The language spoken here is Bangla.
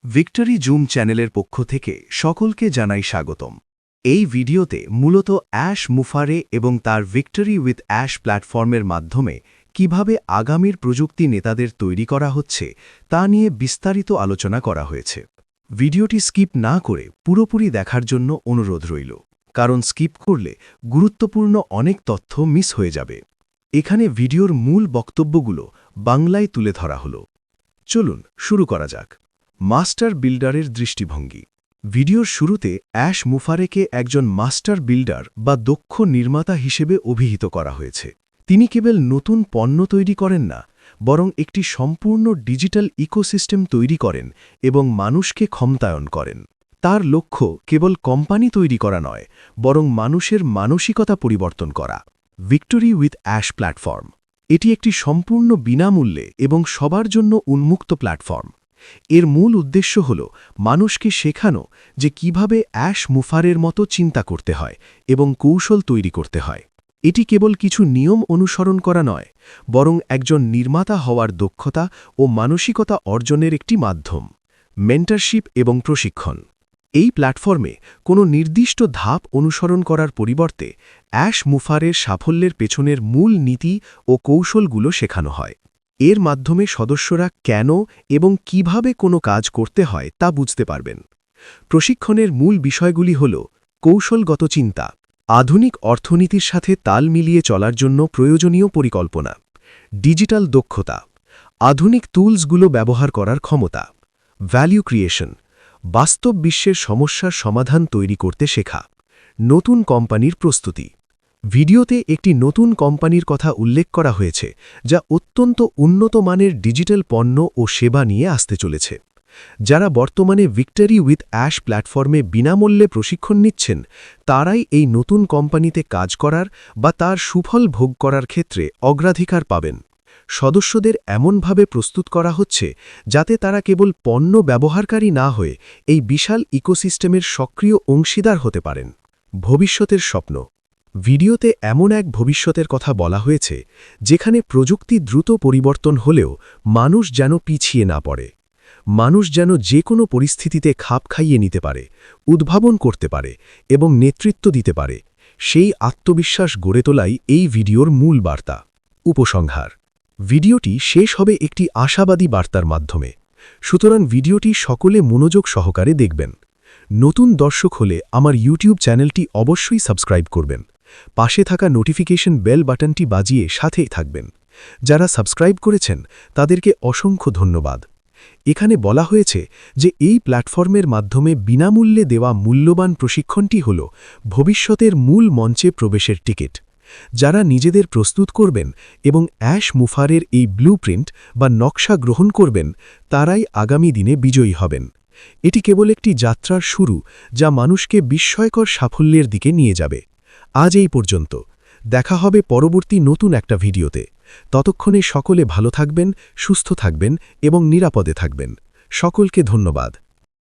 ভিক্টরি জুম চ্যানেলের পক্ষ থেকে সকলকে জানাই স্বাগতম। এই ভিডিওতে মূলত অ্যাশ মুফারে এবং তার ভিক্টরি উইথ অ্যাশ প্ল্যাটফর্মের মাধ্যমে কিভাবে আগামীর প্রযুক্তি নেতাদের তৈরি করা হচ্ছে তা নিয়ে বিস্তারিত আলোচনা করা হয়েছে। ভিডিওটি স্কিপ না করে পুরোপুরি দেখার জন্য অনুরোধ রইল, কারণ স্কিপ করলে গুরুত্বপূর্ণ অনেক তথ্য মিস হয়ে যাবে। এখানে ভিডিওর মূল বক্তব্যগুলো বাংলায় তুলে ধরা হলো। চলুন শুরু করা যাক। মাস্টার বিল্ডারের দৃষ্টিভঙ্গি। ভিডিওর শুরুতে অ্যাশ মুফারেকে একজন মাস্টার বিল্ডার বা দক্ষ নির্মাতা হিসেবে অভিহিত করা হয়েছে। তিনি কেবল নতুন পণ্য তৈরি করেন না, বরং একটি সম্পূর্ণ ডিজিটাল ইকোসিস্টেম তৈরি করেন এবং মানুষকে ক্ষমতায়ন করেন। তার লক্ষ্য কেবল কোম্পানি তৈরি করা নয়, বরং মানুষের মানসিকতা পরিবর্তন করা। ভিক্টরি উইথ অ্যাশ প্ল্যাটফর্ম এটি একটি সম্পূর্ণ বিনামূল্যে এবং সবার জন্য উন্মুক্ত প্ল্যাটফর্ম। এর মূল উদ্দেশ্য হল মানুষকে শেখানো যে কিভাবে অ্যাশ মুফারের মতো চিন্তা করতে হয় এবং কৌশল তৈরি করতে হয়। এটি কেবল কিছু নিয়ম অনুসরণ করা নয়, বরং একজন নির্মাতা হওয়ার দক্ষতা ও মানসিকতা অর্জনের একটি মাধ্যম। মেন্টরশিপ এবং প্রশিক্ষণ। এই প্ল্যাটফর্মে কোনো নির্দিষ্ট ধাপ অনুসরণ করার পরিবর্তে অ্যাশ মুফারের সাফল্যের পেছনের মূল নীতি ও কৌশলগুলো শেখানো হয়। এর মাধ্যমে সদস্যরা কেন এবং কিভাবে কোনো কাজ করতে হয় তা বুঝতে পারবেন। প্রশিক্ষণের মূল বিষয়গুলি হল কৌশলগত চিন্তা, আধুনিক অর্থনীতির সাথে তাল মিলিয়ে চলার জন্য প্রয়োজনীয় পরিকল্পনা, ডিজিটাল দক্ষতা, আধুনিক টুলসগুলো ব্যবহার করার ক্ষমতা, ভ্যালু ক্রিয়েশন, বাস্তব বিশ্বের সমস্যার সমাধান তৈরি করতে শেখা, নতুন কোম্পানির প্রস্তুতি। ভিডিওতে একটি নতুন কোম্পানির কথা উল্লেখ করা হয়েছে, যা অত্যন্ত উন্নত মানের ডিজিটাল পণ্য ও সেবা নিয়ে আসতে চলেছে। যারা বর্তমানে ভিক্টরি উইথ অ্যাশ প্ল্যাটফর্মে বিনামূল্যে প্রশিক্ষণ নিচ্ছেন, তারাই এই নতুন কোম্পানিতে কাজ করার বা তার সুফল ভোগ করার ক্ষেত্রে অগ্রাধিকার পাবেন। সদস্যদের এমনভাবে প্রস্তুত করা হচ্ছে যাতে তারা কেবল পণ্য ব্যবহারকারী না হয়ে এই বিশাল ইকোসিস্টেমের সক্রিয় অংশীদার হতে পারেন। ভবিষ্যতের স্বপ্ন। ভিডিওতে এমন এক ভবিষ্যতের কথা বলা হয়েছে যেখানে প্রযুক্তি দ্রুত পরিবর্তন হলেও মানুষ যেন পিছিয়ে না পড়ে। মানুষ যেন যে কোনো পরিস্থিতিতে খাপ খাইয়ে নিতে পারে, উদ্ভাবন করতে পারে এবং নেতৃত্ব দিতে পারে। সেই আত্মবিশ্বাস গড়ে তোলাই এই ভিডিওর মূল বার্তা। উপসংহার। ভিডিওটি শেষ হবে একটি আশাবাদী বার্তার মাধ্যমে, সুতরাং ভিডিওটি সকলে মনোযোগ সহকারে দেখবেন। নতুন দর্শক হলে আমার ইউটিউব চ্যানেলটি অবশ্যই সাবস্ক্রাইব করবেন। পাশে থাকা নোটিফিকেশন বেল বাটনটি বাজিয়ে সাথেই থাকবেন। যারা সাবস্ক্রাইব করেছেন তাদেরকে অসংখ্য ধন্যবাদ। এখানে বলা হয়েছে যে এই প্ল্যাটফর্মের মাধ্যমে বিনামূল্যে দেওয়া মূল্যবান প্রশিক্ষণটি হল ভবিষ্যতের মূল মঞ্চে প্রবেশের টিকিট। যারা নিজেদের প্রস্তুত করবেন এবং অ্যাশ মুফারের এই ব্লুপ্রিন্ট বা নকশা গ্রহণ করবেন, তারাই আগামী দিনে বিজয়ী হবেন। এটি কেবল একটি যাত্রার শুরু, যা মানুষকে বিস্ময়কর সাফল্যের দিকে নিয়ে যাবে। আজ এই পর্যন্ত। দেখা হবে পরবর্তী নতুন একটা ভিডিওতে। ততক্ষণে সকলে ভালো থাকবেন, সুস্থ থাকবেন এবং নিরাপদে থাকবেন। সকলকে ধন্যবাদ।